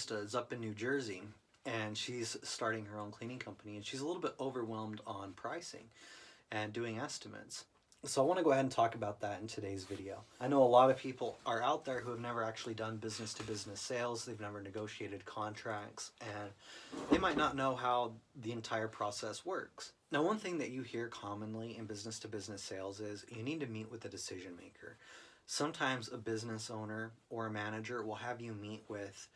Krista is up in New Jersey, and she's starting her own cleaning company, and she's a little bit overwhelmed on pricing and doing estimates. So I want to go ahead and talk about that in today's video. I know a lot of people are out there who have never actually done business-to-business sales. They've never negotiated contracts, and they might not know how the entire process works. Now, one thing that you hear commonly in business-to-business sales is you need to meet with the decision maker. Sometimes a business owner or a manager will have you meet with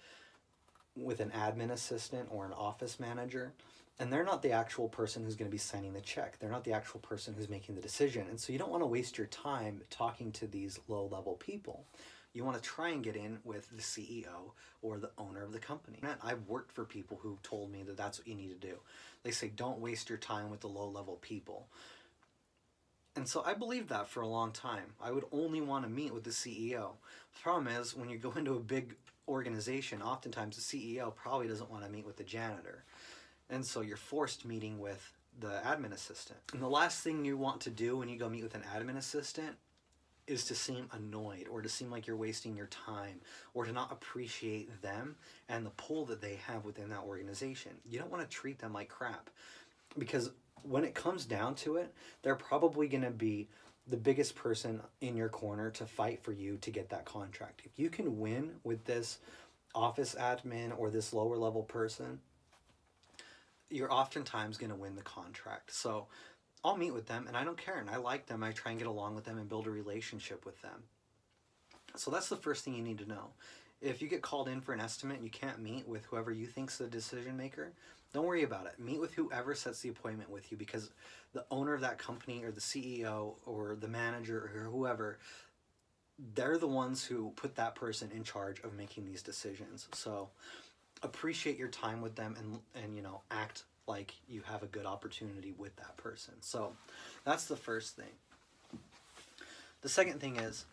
an admin assistant or an office manager, and they're not the actual person who's going to be signing the check. They're not the actual person who's making the decision. And so you don't want to waste your time talking to these low-level people. You want to try and get in with the CEO or the owner of the company. And I've worked for people who told me that that's what you need to do. They say, don't waste your time with the low-level people. And so I believed that for a long time. I would only want to meet with the CEO. The problem is, when you go into a big organization, oftentimes the CEO probably doesn't want to meet with the janitor. And so you're forced meeting with the admin assistant. And the last thing you want to do when you go meet with an admin assistant is to seem annoyed, or to seem like you're wasting your time, or to not appreciate them and the pull that they have within that organization. You don't want to treat them like crap, because when it comes down to it, they're probably going to be the biggest person in your corner to fight for you to get that contract. If you can win with this office admin or this lower level person, you're oftentimes going to win the contract. So I'll meet with them, and I don't care, and I like them. I try and get along with them and build a relationship with them. So that's the first thing you need to know. If you get called in for an estimate and you can't meet with whoever you think's the decision maker, don't worry about it. Meet with whoever sets the appointment with you, because the owner of that company or the CEO or the manager or whoever, they're the ones who put that person in charge of making these decisions. So appreciate your time with them, and you know, act like you have a good opportunity with that person. So that's the first thing. The second thing is,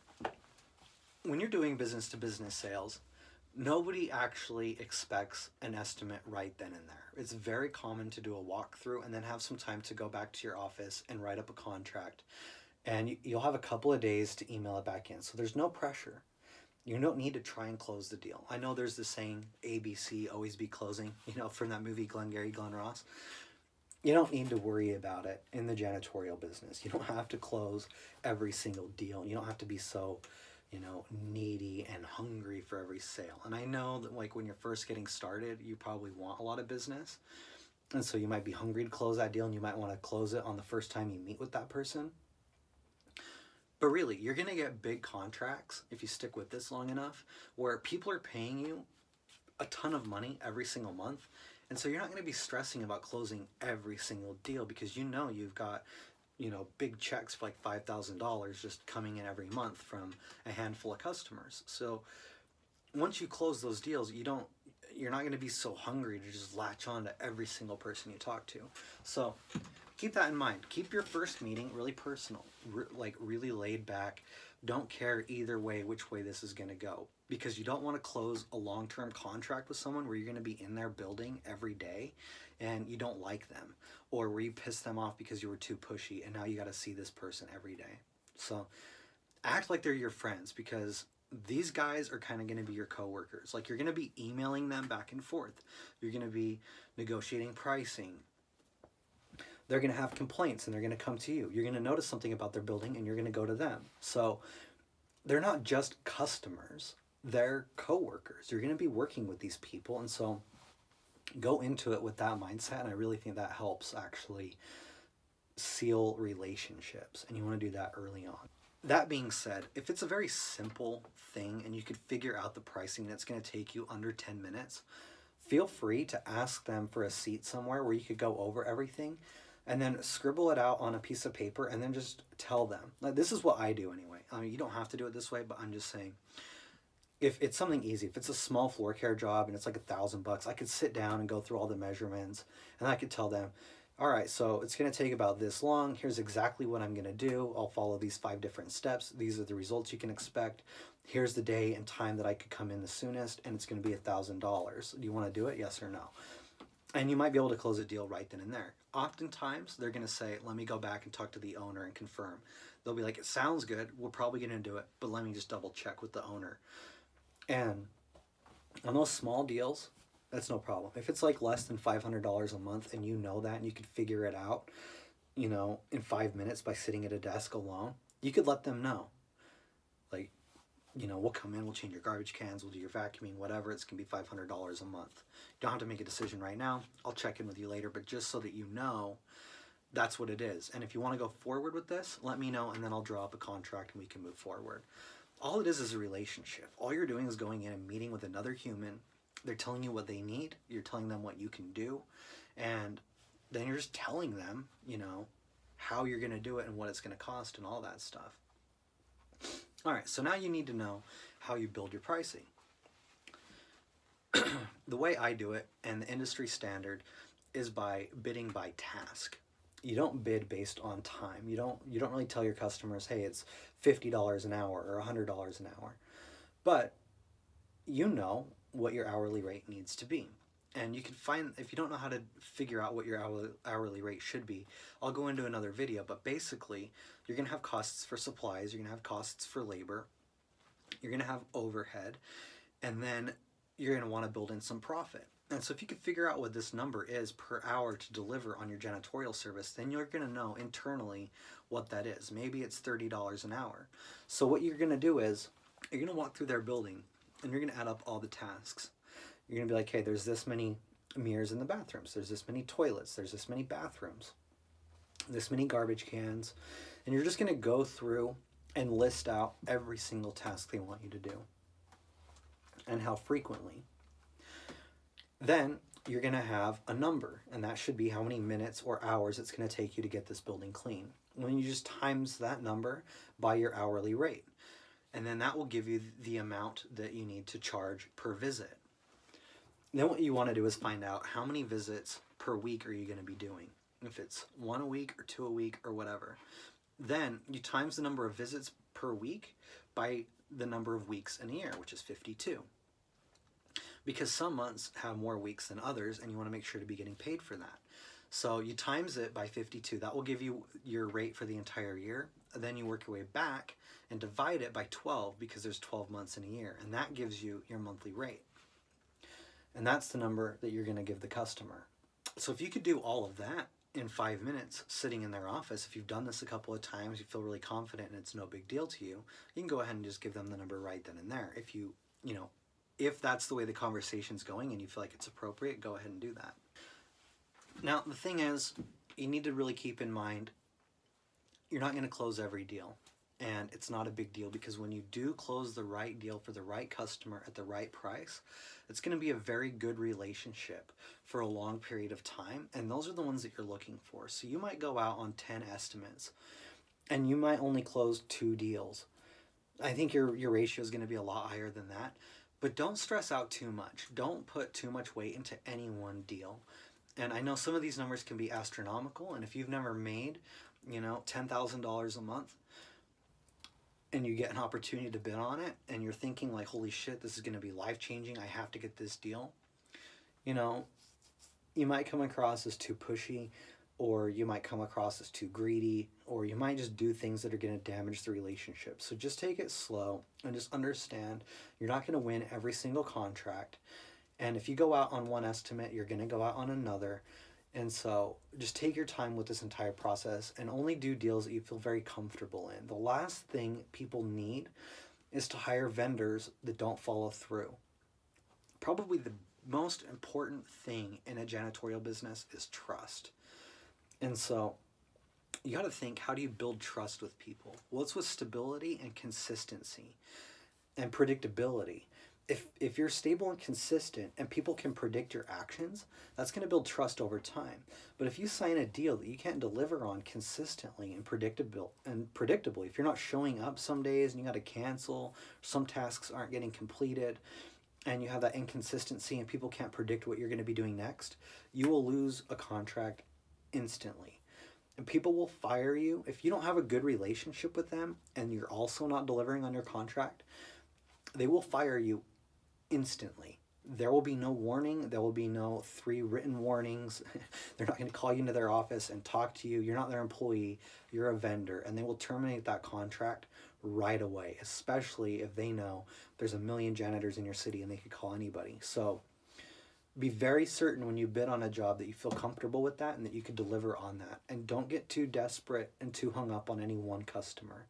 when you're doing business to business sales, nobody actually expects an estimate right then and there. It's very common to do a walkthrough and then have some time to go back to your office and write up a contract. And you'll have a couple of days to email it back in. So there's no pressure. You don't need to try and close the deal. I know there's this saying, ABC, always be closing, you know, from that movie Glengarry Glen Ross. You don't need to worry about it in the janitorial business. You don't have to close every single deal. You don't have to be so, you know, needy and hungry for every sale. And I know that, like, when you're first getting started, you probably want a lot of business. And so you might be hungry to close that deal, and you might want to close it on the first time you meet with that person. But really, you're going to get big contracts if you stick with this long enough, where people are paying you a ton of money every single month. And so you're not going to be stressing about closing every single deal, because you know you've got, you know, big checks for like $5,000 just coming in every month from a handful of customers. So once you close those deals, you're not going to be so hungry to just latch on to every single person you talk to. So keep that in mind. Keep your first meeting really personal, like really laid back. Don't care either way which way this is going to go, because you don't want to close a long-term contract with someone where you're going to be in their building every day and you don't like them, or where you piss them off because you were too pushy and now you got to see this person every day. So act like they're your friends, because these guys are kind of going to be your coworkers. Like, you're going to be emailing them back and forth. You're going to be negotiating pricing. They're going to have complaints and they're going to come to you. You're going to notice something about their building and you're going to go to them. So they're not just customers, they're coworkers. You're going to be working with these people. And so go into it with that mindset. And I really think that helps actually seal relationships. And you want to do that early on. That being said, if it's a very simple thing and you could figure out the pricing and it's going to take you under 10 minutes, feel free to ask them for a seat somewhere where you could go over everything, and then scribble it out on a piece of paper and then just tell them. Like, this is what I do anyway. I mean, you don't have to do it this way, but I'm just saying, if it's something easy, if it's a small floor care job and it's like $1,000, I could sit down and go through all the measurements, and I could tell them, all right, so it's going to take about this long. Here's exactly what I'm going to do. I'll follow these 5 different steps. These are the results you can expect. Here's the day and time that I could come in the soonest, and it's going to be $1,000. Do you want to do it? Yes or no? And you might be able to close a deal right then and there. Oftentimes, they're going to say, let me go back and talk to the owner and confirm. They'll be like, it sounds good. We're probably going to do it, but let me just double check with the owner. And On those small deals, that's no problem. If it's like less than $500 a month and you know that and you could figure it out, you know, in 5 minutes by sitting at a desk alone, you could let them know. Like, you know, we'll come in, we'll change your garbage cans, we'll do your vacuuming, whatever. It's going to be $500 a month. You don't have to make a decision right now. I'll check in with you later, but just so that you know, that's what it is. And if you want to go forward with this, let me know, and then I'll draw up a contract and we can move forward. All it is a relationship. All you're doing is going in and meeting with another human. They're telling you what they need. You're telling them what you can do. And then you're just telling them, you know, how you're going to do it and what it's going to cost and all that stuff. All right, so now you need to know how you build your pricing. The way I do it, and the industry standard, is by bidding by task. You don't bid based on time. You don't really tell your customers, hey, it's $50 an hour or $100 an hour. But you know what your hourly rate needs to be. And you can find, if you don't know how to figure out what your hourly rate should be, I'll go into another video. But basically, you're going to have costs for supplies, you're going to have costs for labor, you're going to have overhead, and then you're going to want to build in some profit. And so if you can figure out what this number is per hour to deliver on your janitorial service, then you're going to know internally what that is. Maybe it's $30 an hour. So what you're going to do is, you're going to walk through their building, and you're going to add up all the tasks. You're going to be like, hey, there's this many mirrors in the bathrooms, there's this many toilets, there's this many bathrooms, this many garbage cans, and you're just going to go through and list out every single task they want you to do and how frequently. Then you're going to have a number, and that should be how many minutes or hours it's going to take you to get this building clean. When you just times that number by your hourly rate, and then that will give you the amount that you need to charge per visit. Then what you want to do is find out how many visits per week are you going to be doing. If it's 1 a week or 2 a week or whatever. Then you times the number of visits per week by the number of weeks in a year, which is 52. Because some months have more weeks than others, and you want to make sure to be getting paid for that. So you times it by 52. That will give you your rate for the entire year. And then you work your way back and divide it by 12, because there's 12 months in a year, and that gives you your monthly rate. And that's the number that you're going to give the customer. So if you could do all of that in 5 minutes sitting in their office, if you've done this a couple of times, you feel really confident and it's no big deal to you, you can go ahead and just give them the number right then and there. If you know, if that's the way the conversation's going and you feel like it's appropriate, go ahead and do that. Now, the thing is, you need to really keep in mind, you're not going to close every deal. And it's not a big deal, because when you do close the right deal for the right customer at the right price, it's going to be a very good relationship for a long period of time. And those are the ones that you're looking for. So you might go out on 10 estimates and you might only close 2 deals. I think your ratio is going to be a lot higher than that. But don't stress out too much. Don't put too much weight into any one deal. And I know some of these numbers can be astronomical. And if you've never made, you know, $10,000 a month, and you get an opportunity to bid on it, and you're thinking like, holy shit, this is going to be life-changing, I have to get this deal, you know, you might come across as too pushy, or you might come across as too greedy, or you might just do things that are going to damage the relationship. So just take it slow and just understand you're not going to win every single contract. And if you go out on one estimate, you're going to go out on another. And so just take your time with this entire process and only do deals that you feel very comfortable in. The last thing people need is to hire vendors that don't follow through. Probably the most important thing in a janitorial business is trust. And so you got to think, how do you build trust with people? Well, it's with stability and consistency and predictability. If you're stable and consistent and people can predict your actions, that's going to build trust over time. But if you sign a deal that you can't deliver on consistently and predictably, if you're not showing up some days and you got to cancel, some tasks aren't getting completed, and you have that inconsistency and people can't predict what you're going to be doing next, you will lose a contract instantly. And people will fire you. If you don't have a good relationship with them and you're also not delivering on your contract, they will fire you instantly. there will be no warning. There will be no 3 written warnings. They're not going to call you into their office and talk to you. You're not their employee. You're a vendor. And they will terminate that contract right away, especially if they know there's a million janitors in your city and they could call anybody. So be very certain when you bid on a job that you feel comfortable with that and that you could deliver on that. And don't get too desperate and too hung up on any one customer,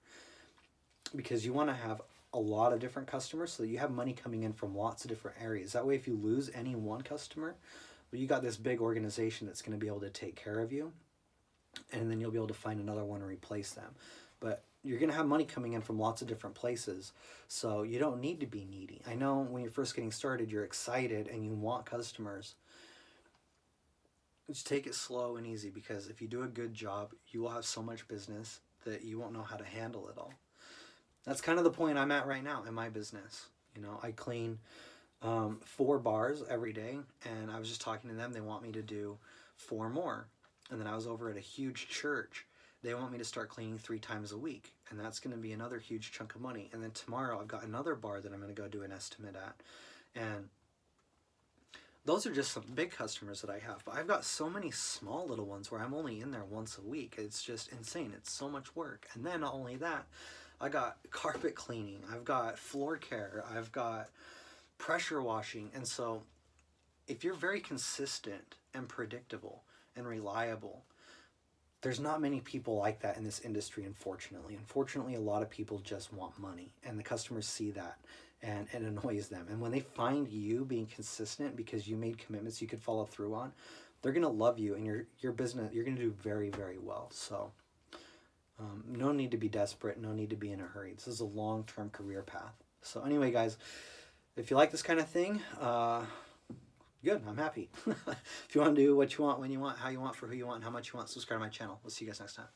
because you want to have a lot of different customers so that you have money coming in from lots of different areas. That way, if you lose any one customer, well, you got this big organization that's going to be able to take care of you, and then you'll be able to find another one to replace them. But you're going to have money coming in from lots of different places, so you don't need to be needy. I know when you're first getting started, you're excited and you want customers. Just take it slow and easy, because if you do a good job, you will have so much business that you won't know how to handle it all. That's kind of the point I'm at right now in my business. You know, I clean 4 bars every day, and I was just talking to them. They want me to do 4 more. And then I was over at a huge church. They want me to start cleaning 3 times a week, and that's going to be another huge chunk of money. And then tomorrow I've got another bar that I'm going to go do an estimate at. And those are just some big customers that I have. But I've got so many small little ones where I'm only in there once a week. It's just insane. It's so much work. And then not only that, I got carpet cleaning, I've got floor care, I've got pressure washing. And so if you're very consistent and predictable and reliable, there's not many people like that in this industry, unfortunately. Unfortunately, a lot of people just want money, and the customers see that, and it annoys them. And when they find you being consistent because you made commitments you could follow through on, they're going to love you, and your business, you're going to do very, very well. So no need to be desperate, no need to be in a hurry. This is a long-term career path. So anyway, guys, if you like this kind of thing, good, I'm happy. If you want to do what you want, when you want, how you want, for who you want, and how much you want, subscribe to my channel. We'll see you guys next time.